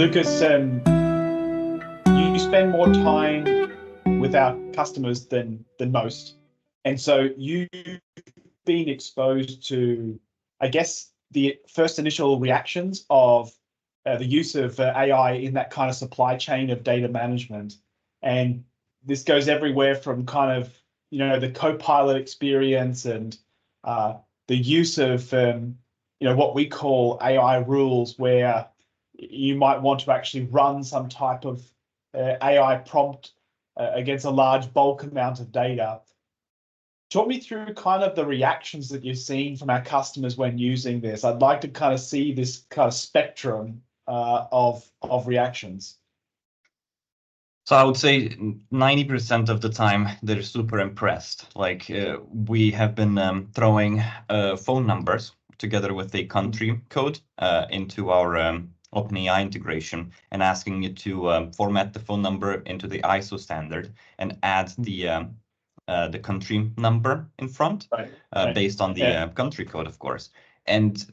Lucas, you spend more time with our customers than most, and so you've been exposed to, I guess, the first initial reactions of the use of AI in that kind of supply chain of data management. And this goes everywhere from kind of, the co-pilot experience and the use of, what we call AI rules, where you might want to actually run some type of AI prompt against a large bulk amount of data. Talk me through kind of the reactions that you're seeing from our customers when using this. I'd like to kind of see this kind of spectrum of reactions. So I would say 90% of the time they're super impressed. Like we have been throwing phone numbers together with a country code into our OpenAI integration and asking it to format the phone number into the ISO standard and add the country number in front, based on the country code, of course. And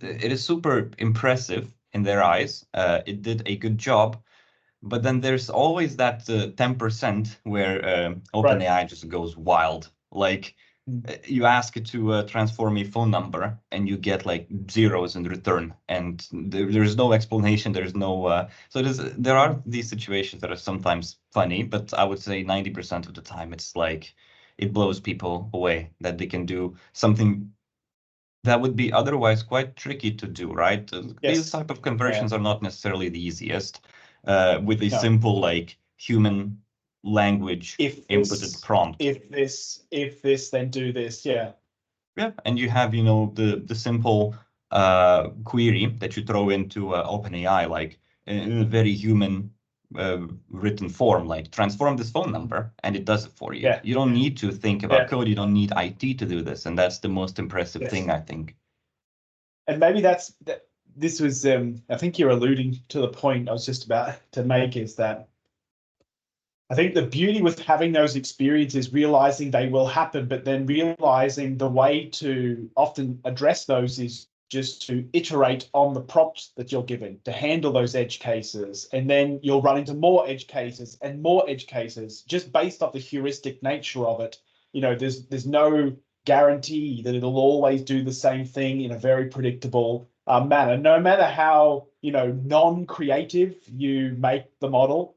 it is super impressive in their eyes. It did a good job. But then there's always that 10% where OpenAI just goes wild. Like you ask it to transform a phone number and you get like zeros in return, and there's no explanation. There's no there are these situations that are sometimes funny, but I would say 90% of the time it's like it blows people away that they can do something that would be otherwise quite tricky to do, right? These type of conversions are not necessarily the easiest. With a simple like human language inputted prompt. If this, then do this. Yeah, and you have the simple query that you throw into OpenAI, like in a very human written form, like transform this phone number, and it does it for you. You don't need to think about code. You don't need IT to do this, and that's the most impressive thing, I think. And maybe this was, I think you're alluding to the point I was just about to make, is that I think the beauty with having those experiences, realizing they will happen, but then realizing the way to often address those is just to iterate on the prompts that you're given to handle those edge cases. And then you'll run into more edge cases and more edge cases just based off the heuristic nature of it. There's no guarantee that it'll always do the same thing in a very predictable manner, no matter how non-creative you make the model.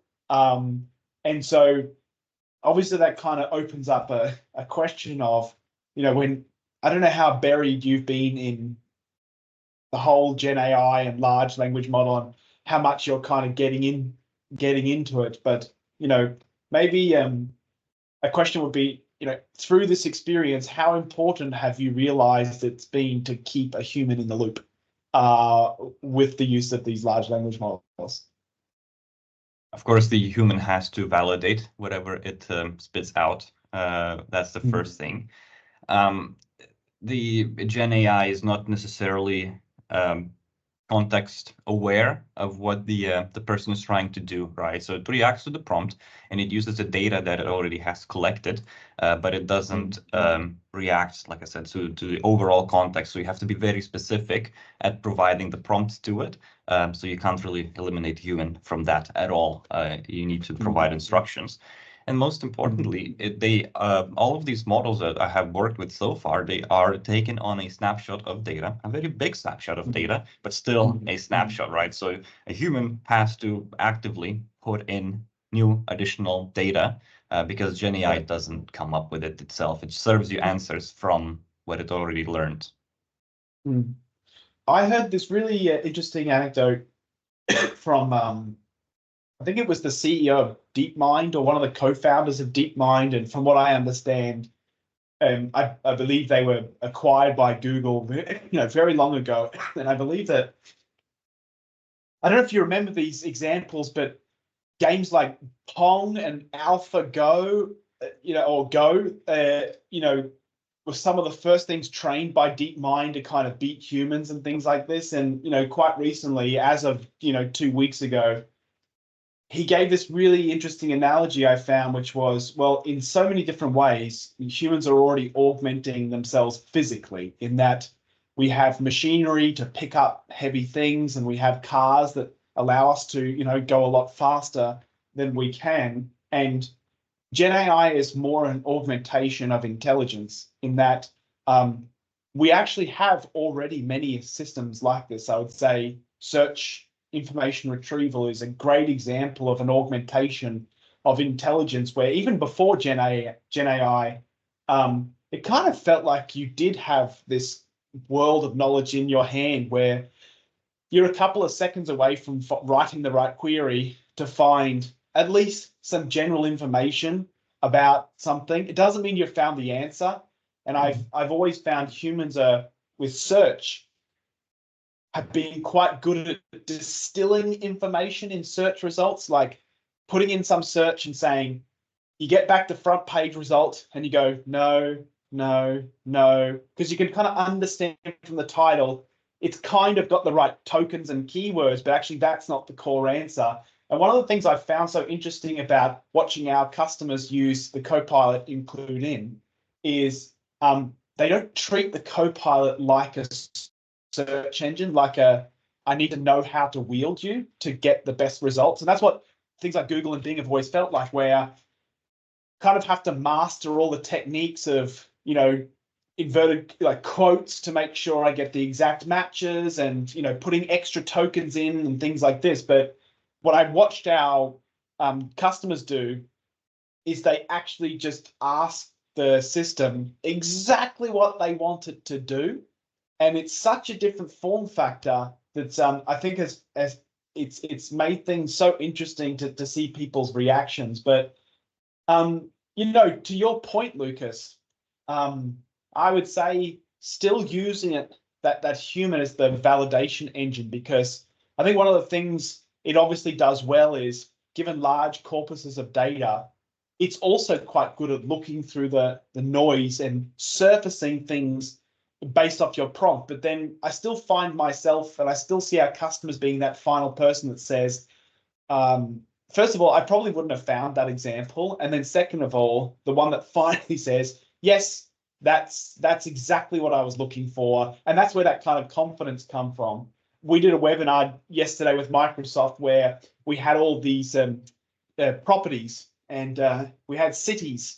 And so obviously that kind of opens up a question of, when I don't know how buried you've been in the whole Gen AI and large language model and how much you're kind of getting into it, but maybe a question would be, through this experience, how important have you realized it's been to keep a human in the loop with the use of these large language models? Of course, the human has to validate whatever it spits out. That's the first thing. The Gen AI is not necessarily context aware of what the person is trying to do, right? So it reacts to the prompt and it uses the data that it already has collected, but it doesn't react, like I said, to the overall context. So you have to be very specific at providing the prompts to it. So you can't really eliminate human from that at all. You need to provide instructions. And most importantly, all of these models that I have worked with so far, they are taken on a snapshot of data, a very big snapshot of data, but still a snapshot, right? So a human has to actively put in new additional data because Gen AI doesn't come up with it itself. It serves you answers from what it already learned. I heard this really interesting anecdote from I think it was the CEO of DeepMind or one of the co-founders of DeepMind. And from what I understand, I believe they were acquired by Google, very long ago. And I believe that, I don't know if you remember these examples, but games like Pong and AlphaGo, or Go, were some of the first things trained by DeepMind to kind of beat humans and things like this. And, quite recently, as of, 2 weeks ago, he gave this really interesting analogy I found, which was, well, in so many different ways, humans are already augmenting themselves physically, in that we have machinery to pick up heavy things and we have cars that allow us to, you know, go a lot faster than we can. And Gen AI is more an augmentation of intelligence in that we actually have already many systems like this. I would say search information retrieval is a great example of an augmentation of intelligence where even before Gen AI, it kind of felt like you did have this world of knowledge in your hand where you're a couple of seconds away from writing the right query to find at least some general information about something. It doesn't mean you've found the answer. And I've always found humans with search have been quite good at distilling information in search results, like putting in some search and saying, you get back the front page result and you go, no, no, no, because you can kind of understand from the title, it's kind of got the right tokens and keywords, but actually that's not the core answer. And one of the things I found so interesting about watching our customers use the Copilot include in is they don't treat the Copilot like a search engine, like I need to know how to wield you to get the best results. And that's what things like Google and Bing have always felt like, where kind of have to master all the techniques of, you know, inverted like quotes to make sure I get the exact matches and, you know, putting extra tokens in and things like this. But what I watched our customers do is they actually just ask the system exactly what they wanted to do. And it's such a different form factor that I think as it's made things so interesting to see people's reactions. But you know, to your point, Lucas, I would say still using it that human as the validation engine, because I think one of the things it obviously does well is, given large corpuses of data, it's also quite good at looking through the noise and surfacing things based off your prompt. But then I still find myself, and I still see our customers being that final person that says, first of all, I probably wouldn't have found that example. And then second of all, the one that finally says, yes, that's exactly what I was looking for. And that's where that kind of confidence come from. We did a webinar yesterday with Microsoft where we had all these properties and we had cities.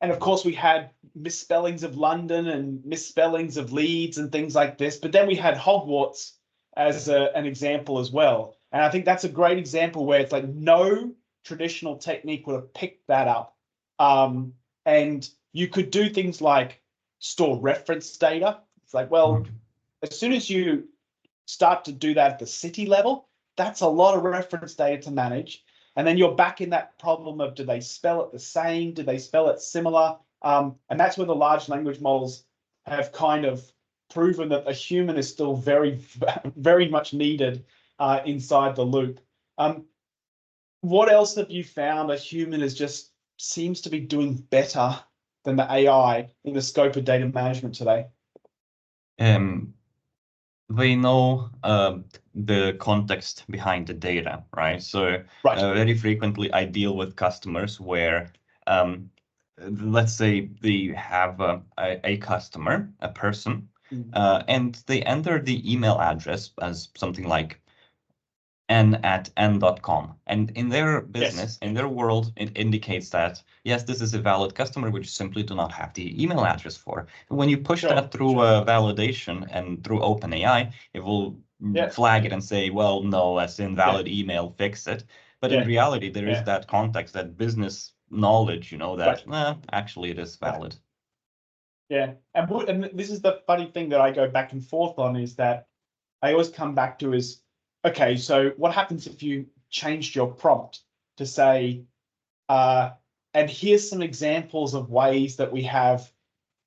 And of course, we had misspellings of London and misspellings of Leeds and things like this. But then we had Hogwarts as an example as well. And I think that's a great example where it's like no traditional technique would have picked that up. And you could do things like store reference data. It's like, well, as soon as you start to do that at the city level, that's a lot of reference data to manage. And then you're back in that problem of, do they spell it the same? Do they spell it similar? And that's where the large language models have kind of proven that a human is still very, very much needed inside the loop. What else have you found a human is just seems to be doing better than the AI in the scope of data management today? They know the context behind the data, right? So Right. Very frequently I deal with customers where, let's say they have a customer, a person, and they enter the email address as something like n@n.com. And in their business, in their world, it indicates that, yes, this is a valid customer, which simply do not have the email address for. And when you push that through validation and through OpenAI, it will flag it and say, well, no, that's invalid email, fix it. But in reality, there is that context, that business knowledge, you know, that actually it is valid. Yeah, and this is the funny thing that I go back and forth on, is that I always come back to is, okay, so what happens if you changed your prompt to say, and here's some examples of ways that we have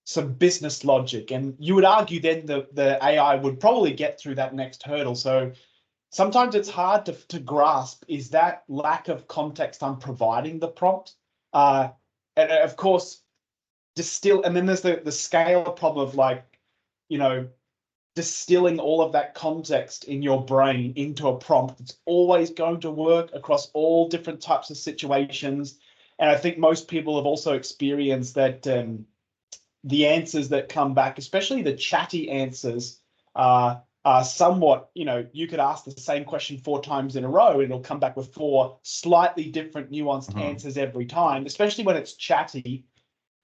some business logic, and you would argue then the AI would probably get through that next hurdle. So sometimes it's hard to grasp, is that lack of context I'm providing the prompt? And of course, and then there's the scale problem of, like, you know, distilling all of that context in your brain into a prompt. It's always going to work across all different types of situations. And I think most people have also experienced that the answers that come back, especially the chatty answers, somewhat, you could ask the same question 4 times in a row and it'll come back with 4 slightly different nuanced answers every time, especially when it's chatty.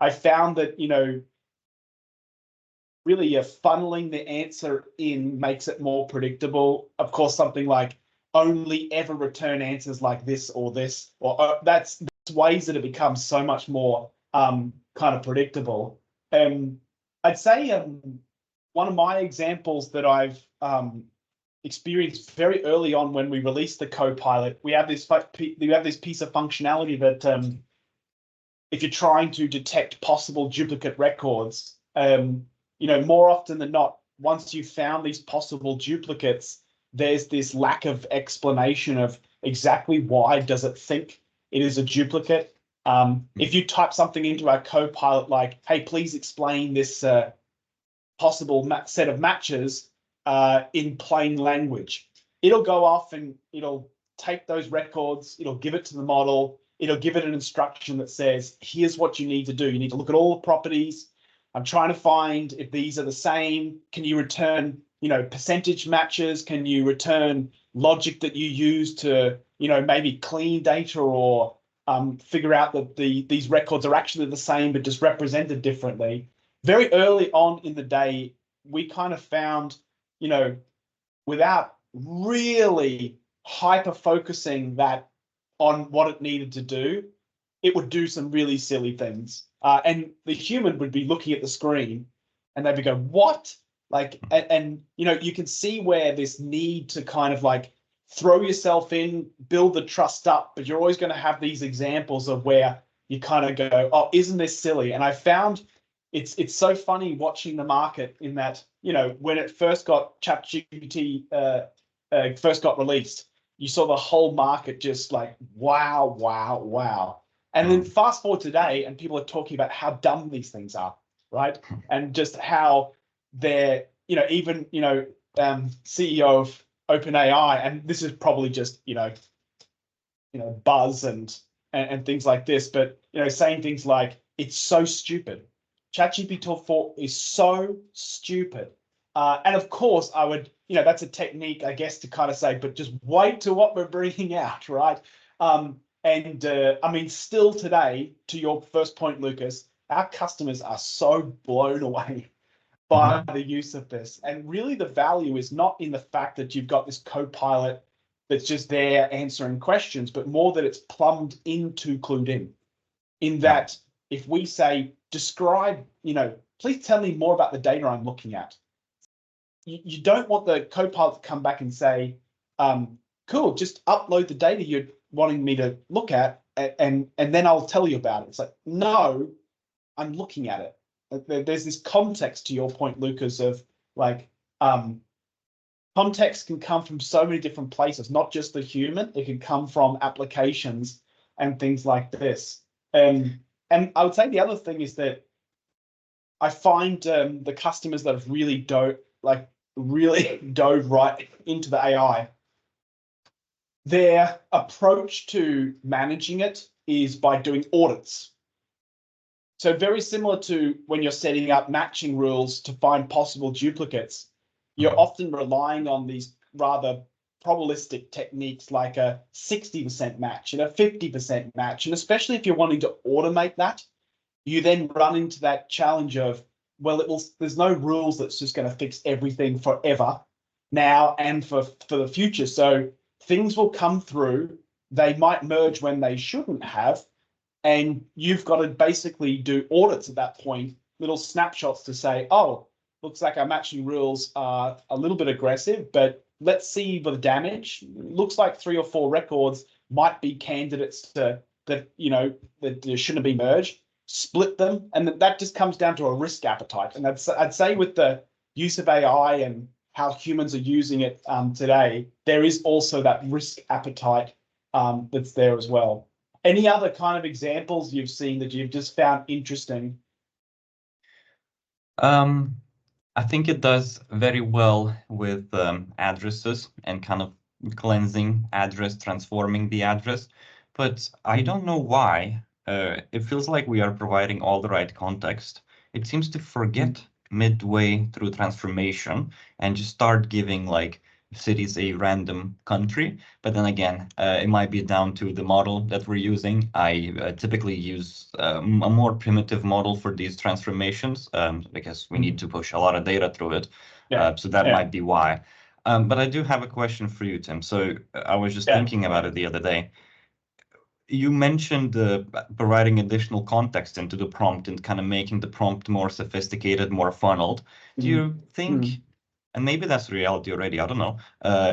I found that, really funneling the answer in makes it more predictable. Of course, something like only ever return answers like this, or that's ways that it becomes so much more kind of predictable. I'd say one of my examples that I've experienced very early on when we released the Copilot, we have this piece of functionality that if you're trying to detect possible duplicate records, more often than not, once you've found these possible duplicates, there's this lack of explanation of exactly why does it think it is a duplicate. If you type something into our Copilot like, hey, please explain this possible set of matches in plain language, it'll go off and it'll take those records, it'll give it to the model, it'll give it an instruction that says, here's what you need to do. You need to look at all the properties. I'm trying to find if these are the same. Can you return, percentage matches? Can you return logic that you use to, maybe clean data, or figure out that these records are actually the same but just represented differently? Very early on in the day, we kind of found, without really hyper focusing that on what it needed to do, it would do some really silly things. And the human would be looking at the screen and they'd be going, what? And you can see where this need to kind of like throw yourself in, build the trust up, but you're always going to have these examples of where you kind of go, oh, isn't this silly? And I found it's so funny watching the market in that, when it first got ChatGPT first got released, you saw the whole market just like, wow, wow, wow. And then fast forward today and people are talking about how dumb these things are, right? And just how they're, even, CEO of OpenAI, and this is probably just, buzz and things like this, but, saying things like, it's so stupid. ChatGPT 4 is so stupid. And of course, I would, that's a technique, I guess, to kind of say, but just wait to what we're bringing out, right? Still today, to your first point, Lucas, our customers are so blown away by the use of this. And really the value is not in the fact that you've got this Copilot that's just there answering questions, but more that it's plumbed into Clued in that if we say, describe, please tell me more about the data I'm looking at. You don't want the Copilot to come back and say, cool, just upload the data you're wanting me to look at and then I'll tell you about it. It's like, no, I'm looking at it. There's this context, to your point, Lucas, of like, context can come from so many different places, not just the human. It can come from applications and things like this. And I would say the other thing is that I find the customers that have really dove right into the AI, their approach to managing it is by doing audits. So very similar to when you're setting up matching rules to find possible duplicates, you're often relying on these rather probabilistic techniques like a 60% match and a 50% match. And especially if you're wanting to automate that, you then run into that challenge of, well, there's no rules that's just going to fix everything forever now and for the future. So things will come through, they might merge when they shouldn't have, and you've got to basically do audits at that point, little snapshots to say, oh, looks like our matching rules are a little bit aggressive, but let's see the damage. Looks like 3 or 4 records might be candidates that shouldn't be merged. Split them, and that just comes down to a risk appetite. And I'd say with the use of AI and how humans are using it today, there is also that risk appetite that's there as well. Any other kind of examples you've seen that you've just found interesting? I think it does very well with addresses and kind of cleansing address, transforming the address. But I don't know why. It feels like we are providing all the right context. It seems to forget midway through transformation and just start giving like cities a random country. But then again, it might be down to the model that we're using. I typically use a more primitive model for these transformations because we need to push a lot of data through it. So that might be why. But I do have a question for you, Tim. So I was just thinking about it the other day. You mentioned providing additional context into the prompt and kind of making the prompt more sophisticated, more funneled. Do you think, and maybe that's reality already, I don't know,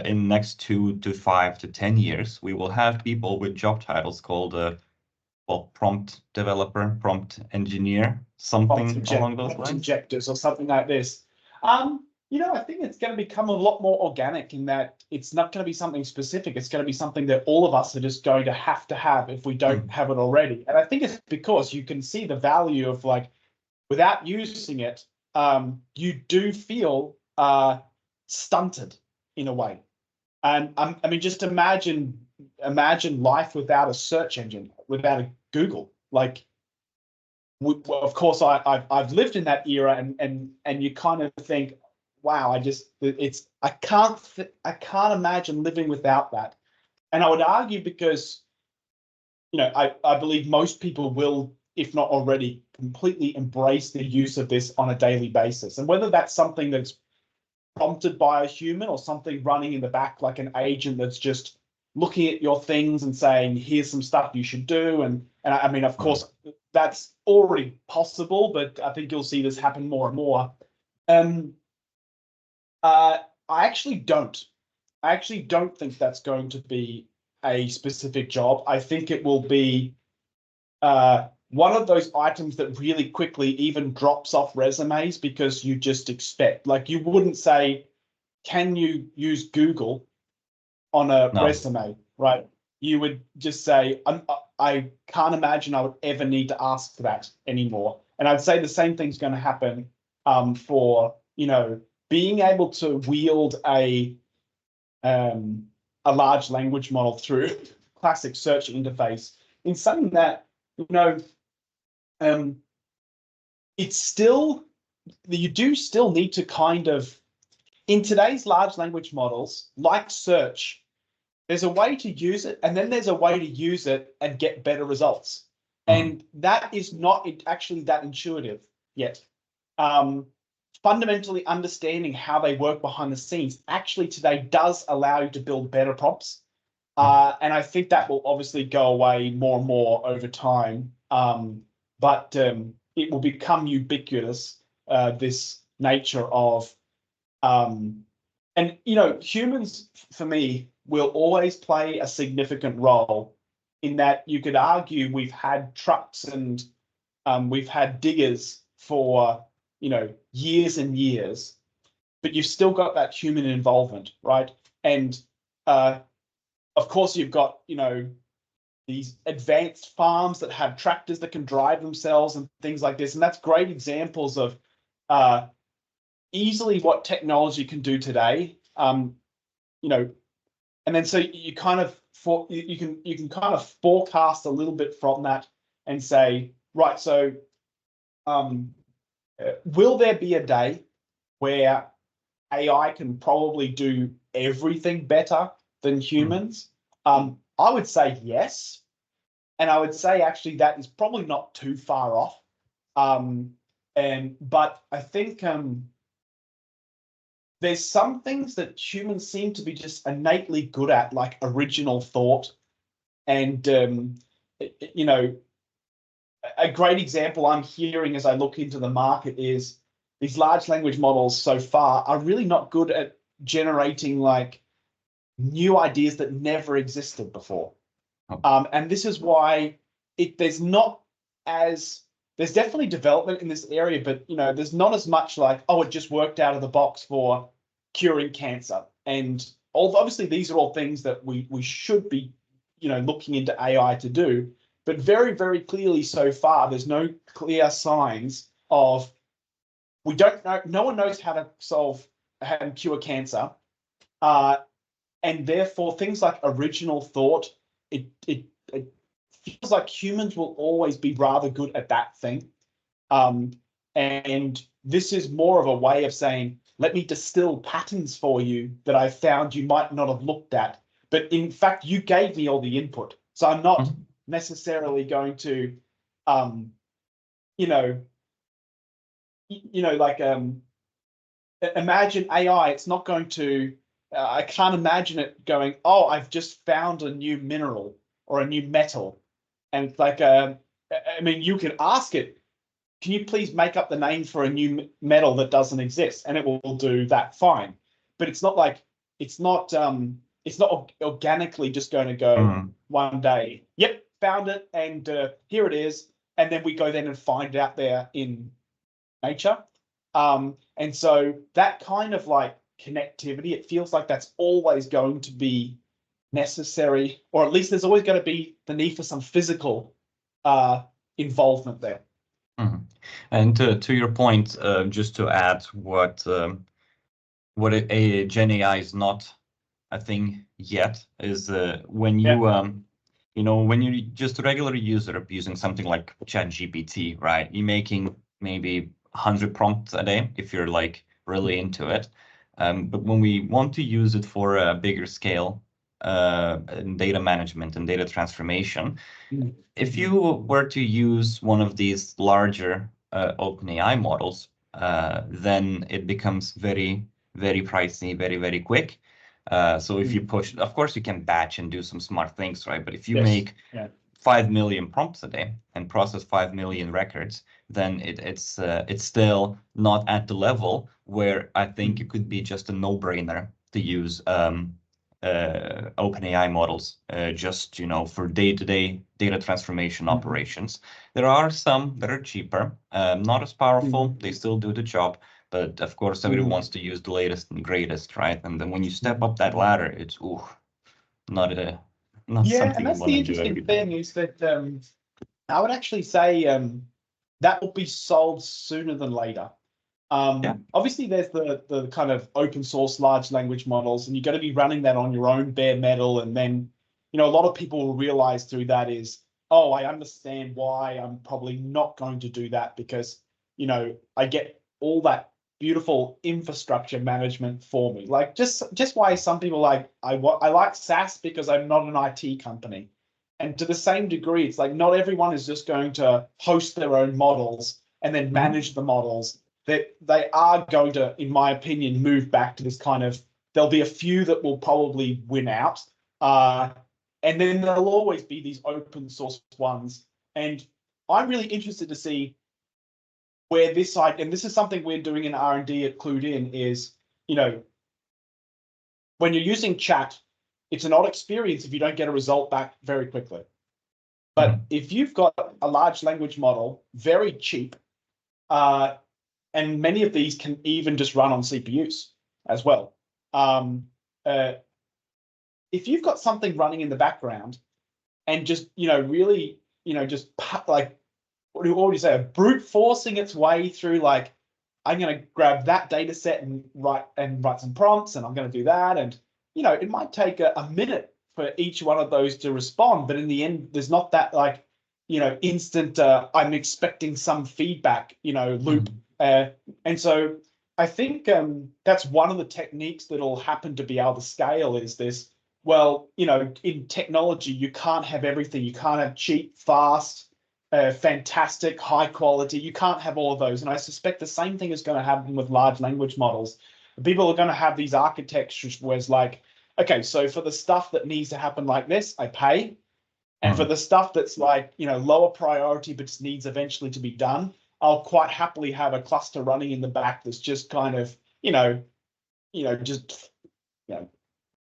in next 2 to 5 to 10 years, we will have people with job titles called, well, prompt developer, prompt engineer, something along those lines? Injectors or something like this. You know, I think it's going to become a lot more organic in that it's not going to be something specific. It's going to be something that all of us are just going to have if we don't have it already. And I think it's because you can see the value of like, without using it, you do feel stunted in a way. And I mean, just imagine life without a search engine, without a Google. Like, well, of course, I've lived in that era, and you kind of think, wow, I can't imagine living without that. And I would argue because, you know, I believe most people will, if not already, completely embrace the use of this on a daily basis. And whether that's something that's prompted by a human or something running in the back like an agent that's just looking at your things and saying, here's some stuff you should do. And I mean, of course, that's already possible, but I think you'll see this happen more and more. I actually don't think that's going to be a specific job. I think it will be one of those items that really quickly even drops off resumes because you just expect, like, you wouldn't say, can you use Google on a resume, right? You would just say, I can't imagine I would ever need to ask for that anymore. And I'd say the same thing's going to happen for, you know, being able to wield a large language model through classic search interface in something that, you know, it's still, you do still need to kind of, in today's large language models, like search, there's a way to use it, and then there's a way to use it and get better results. And that is not actually that intuitive yet. Fundamentally understanding how they work behind the scenes actually today does allow you to build better prompts. And I think that will obviously go away more and more over time. But it will become ubiquitous, this nature of, and, you know, humans, for me, will always play a significant role in that. You could argue we've had trucks and we've had diggers for, you know, years and years, but you've still got that human involvement, right? And of course, you've got, you know, these advanced farms that have tractors that can drive themselves and things like this. And that's great examples of easily what technology can do today. You know, and then so you kind of you can kind of forecast a little bit from that and say, right, so will there be a day where AI can probably do everything better than humans? I would say yes. And I would say actually that is probably not too far off. But I think there's some things that humans seem to be just innately good at, like original thought. And, you know, a great example I'm hearing as I look into the market is these large language models so far are really not good at generating like new ideas that never existed before. And this is why there's definitely development in this area, but, you know, there's not as much like, oh, it just worked out of the box for curing cancer. And obviously these are all things that we should be, you know, looking into AI to do. But very, very clearly so far, there's no clear signs of, we don't know, no one knows how to cure cancer. And therefore things like original thought, it feels like humans will always be rather good at that thing. And this is more of a way of saying, let me distill patterns for you that I found you might not have looked at. But in fact, you gave me all the input. So I'm not necessarily going to, imagine AI, it's not going to, I can't imagine it going, oh, I've just found a new mineral or a new metal. And it's like, I mean, you can ask it, can you please make up the name for a new metal that doesn't exist? And it will do that fine. But it's not like, it's not organically just going to go one day, yep, found it, and here it is. And then we go then and find it out there in nature. And so that kind of like connectivity, it feels like that's always going to be necessary, or at least there's always going to be the need for some physical involvement there. And to your point, just to add what a Gen AI is not a thing yet is when you when you're just a regular user using something like ChatGPT, right? You're making maybe 100 prompts a day if you're like really into it. But when we want to use it for a bigger scale, data management and data transformation, if you were to use one of these larger OpenAI models, then it becomes very, very pricey, very, very quick. So if you push, of course, you can batch and do some smart things, right? But if you make 5 million prompts a day and process 5 million records, then it's still not at the level where I think it could be just a no-brainer to use OpenAI models just for day-to-day data transformation operations. There are some that are cheaper, not as powerful. They still do the job, but of course everyone wants to use the latest and greatest, right? And then when you step up that ladder, it's not something and that's you want the to do interesting every day. thing is that I would actually say that will be solved sooner than later. Obviously, there's the kind of open source large language models, and you've got to be running that on your own bare metal. And then, a lot of people will realize through that is, oh, I understand why I'm probably not going to do that because, I get all that beautiful infrastructure management for me. Like just why some people like, I like SaaS because I'm not an IT company. And to the same degree, it's like not everyone is just going to host their own models and then manage the models. That they are going to, in my opinion, move back to this kind of, there'll be a few that will probably win out. And then there'll always be these open source ones. And I'm really interested to see where this side, and this is something we're doing in R&D at Clued In, is, when you're using chat, it's an odd experience if you don't get a result back very quickly. But if you've got a large language model, very cheap, and many of these can even just run on CPUs as well. If you've got something running in the background and just, really, just like, what do you say, brute forcing its way through, like, I'm going to grab that data set and write some prompts, and I'm going to do that. And, it might take a minute for each one of those to respond. But in the end, there's not that, like, instant, I'm expecting some feedback, loop. And so I think that's one of the techniques that'll happen to be able to scale is this. Well, in technology, you can't have everything. You can't have cheap, fast, fantastic, high quality. You can't have all of those. And I suspect the same thing is going to happen with large language models. People are going to have these architectures where it's like, okay, so for the stuff that needs to happen like this, I pay. And for the stuff that's like, lower priority, but just needs eventually to be done, I'll quite happily have a cluster running in the back that's just kind of,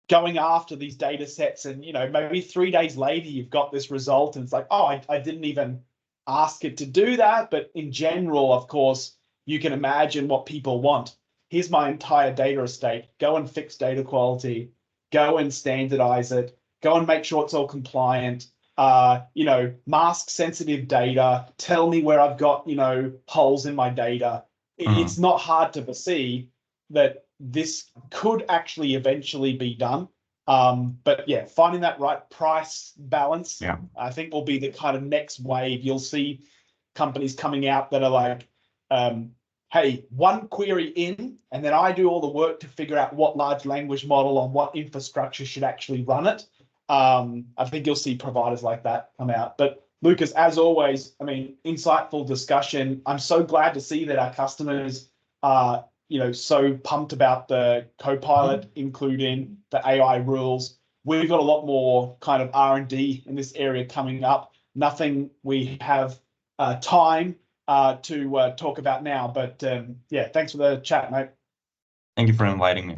going after these data sets. And, maybe 3 days later, you've got this result and it's like, oh, I didn't even ask it to do that. But in general, of course, you can imagine what people want. Here's my entire data estate. Go and fix data quality. Go and standardize it. Go and make sure it's all compliant. Mask sensitive data, tell me where I've got, holes in my data. It's not hard to foresee that this could actually eventually be done. But yeah, finding that right price balance, I think will be the kind of next wave. You'll see companies coming out that are like, hey, one query in, and then I do all the work to figure out what large language model on what infrastructure should actually run it. I think you'll see providers like that come out. But Lucas, as always, I mean, insightful discussion. I'm so glad to see that our customers are, so pumped about the Copilot, including the AI rules. We've got a lot more kind of R&D in this area coming up. Nothing we have time to talk about now, but yeah, thanks for the chat, mate. Thank you for inviting me.